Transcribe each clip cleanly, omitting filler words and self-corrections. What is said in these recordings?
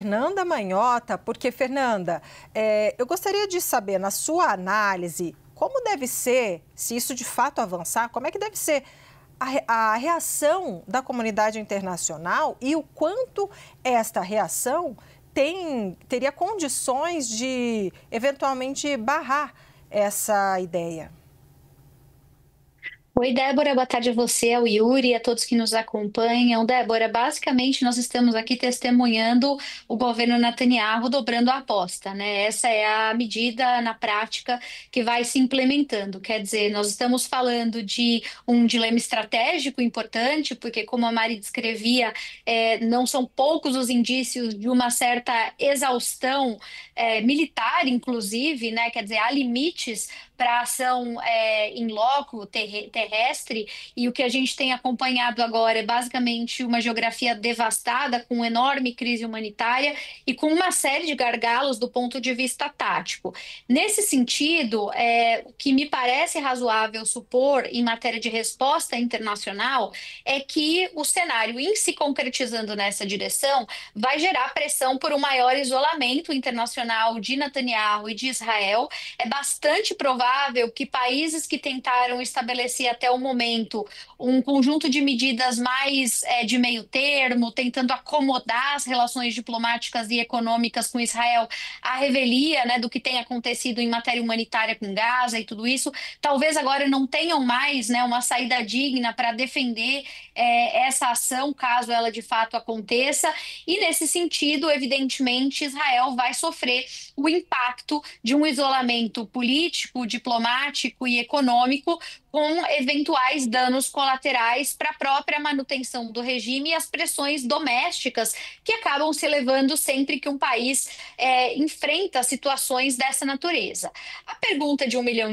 Fernanda Manhota, porque, Fernanda, eu gostaria de saber, na sua análise, como deve ser, se isso de fato avançar, como é que deve ser a reação da comunidade internacional e o quanto esta reação teria condições de, eventualmente, barrar essa ideia. Oi, Débora, boa tarde a você, ao Yuri e a todos que nos acompanham. Débora, basicamente nós estamos aqui testemunhando o governo Netanyahu dobrando a aposta, né? Essa é a medida na prática que vai se implementando. Quer dizer, nós estamos falando de um dilema estratégico importante, porque, como a Mari descrevia, não são poucos os indícios de uma certa exaustão, militar, inclusive, né? Quer dizer, há limites para a ação em loco terrestre, e o que a gente tem acompanhado agora é basicamente uma geografia devastada, com enorme crise humanitária e com uma série de gargalos do ponto de vista tático. Nesse sentido, o que me parece razoável supor em matéria de resposta internacional é que o cenário, em se concretizando nessa direção, vai gerar pressão por um maior isolamento internacional de Netanyahu e de Israel. É bastante provável que países que tentaram estabelecer até o momento um conjunto de medidas mais de meio termo, tentando acomodar as relações diplomáticas e econômicas com Israel à revelia, né, do que tem acontecido em matéria humanitária com Gaza e tudo isso, talvez agora não tenham mais, né, uma saída digna para defender essa ação, caso ela de fato aconteça. E nesse sentido, evidentemente, Israel vai sofrer o impacto de um isolamento político, diplomático e econômico, com eventuais danos colaterais para a própria manutenção do regime e as pressões domésticas que acabam se elevando sempre que um país enfrenta situações dessa natureza. A pergunta de US$ 1 milhão,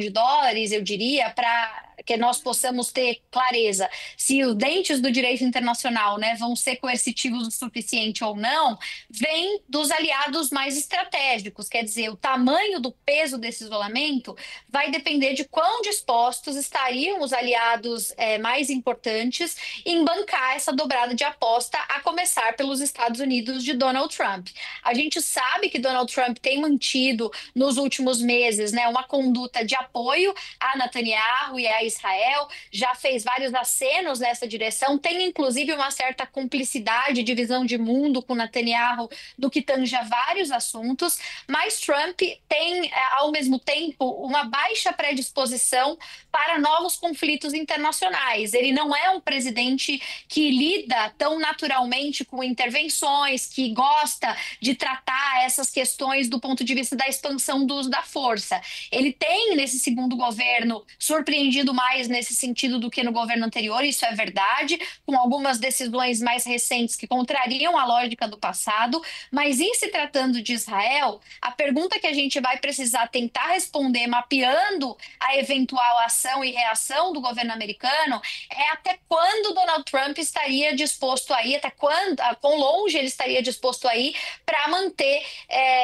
eu diria, para que nós possamos ter clareza se os dentes do direito internacional, né, vão ser coercitivos o suficiente ou não, vem dos aliados mais estratégicos. Quer dizer, o tamanho do peso desse isolamento vai depender de quão dispostos estariam os aliados mais importantes em bancar essa dobrada de aposta, a começar pelos Estados Unidos de Donald Trump. A gente sabe que Donald Trump tem mantido nos últimos meses, né, uma conduta de apoio a Netanyahu e a Israel, já fez vários acenos nessa direção, tem inclusive uma certa cumplicidade de visão de mundo com Netanyahu do que tange a vários assuntos, mas Trump tem, ao mesmo tempo, uma baixa predisposição para novos conflitos internacionais. Ele não é um presidente que lida tão naturalmente com intervenções, que gosta de tratar essas questões do ponto de vista da expansão do uso da força. Ele tem, nesse segundo governo, surpreendido mais nesse sentido do que no governo anterior, isso é verdade, com algumas decisões mais recentes que contrariam a lógica do passado, mas em se tratando de Israel, a pergunta que a gente vai precisar tentar responder, mapeando a eventual ação e reação do governo americano, é até quando Donald Trump estaria disposto a ir, até quando, quão longe ele estaria disposto a ir para manter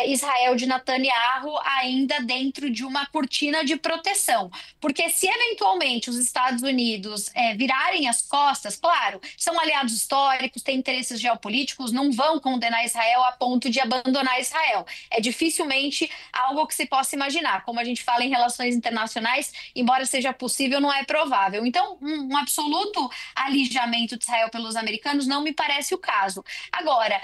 Israel de Netanyahu ainda dentro de uma cortina de proteção. Porque se eventualmente os Estados Unidos virarem as costas, claro, são aliados históricos, têm interesses geopolíticos, não vão condenar Israel a ponto de abandonar Israel. É dificilmente algo que se possa imaginar. Como a gente fala em relações internacionais, embora seja possível, não é provável. Então, um absoluto alijamento de Israel pelos americanos não me parece o caso. Agora,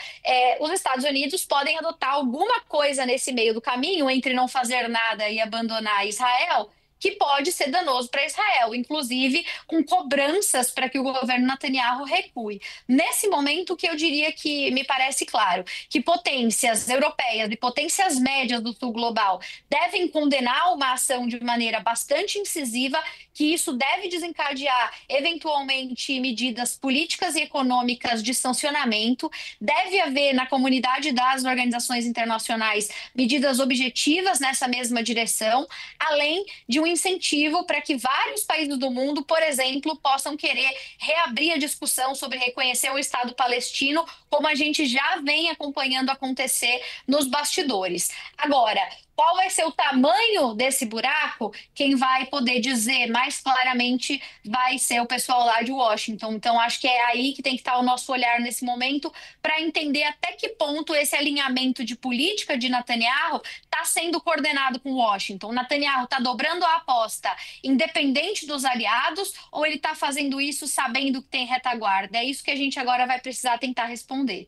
os Estados Unidos podem adotar alguma coisa nesse meio do caminho, entre não fazer nada e abandonar Israel, que pode ser danoso para Israel, inclusive com cobranças para que o governo Netanyahu recue. Nesse momento, o que eu diria que me parece claro, que potências europeias e potências médias do sul global devem condenar uma ação de maneira bastante incisiva, que isso deve desencadear, eventualmente, medidas políticas e econômicas de sancionamento, deve haver na comunidade das organizações internacionais medidas objetivas nessa mesma direção, além de um incentivo para que vários países do mundo, por exemplo, possam querer reabrir a discussão sobre reconhecer o Estado palestino, como a gente já vem acompanhando acontecer nos bastidores. Agora, Qual vai ser o tamanho desse buraco? Quem vai poder dizer mais claramente vai ser o pessoal lá de Washington. Então, acho que é aí que tem que estar o nosso olhar nesse momento para entender até que ponto esse alinhamento de política de Netanyahu está sendo coordenado com Washington. Netanyahu está dobrando a aposta, independente dos aliados, ou ele está fazendo isso sabendo que tem retaguarda? É isso que a gente agora vai precisar tentar responder.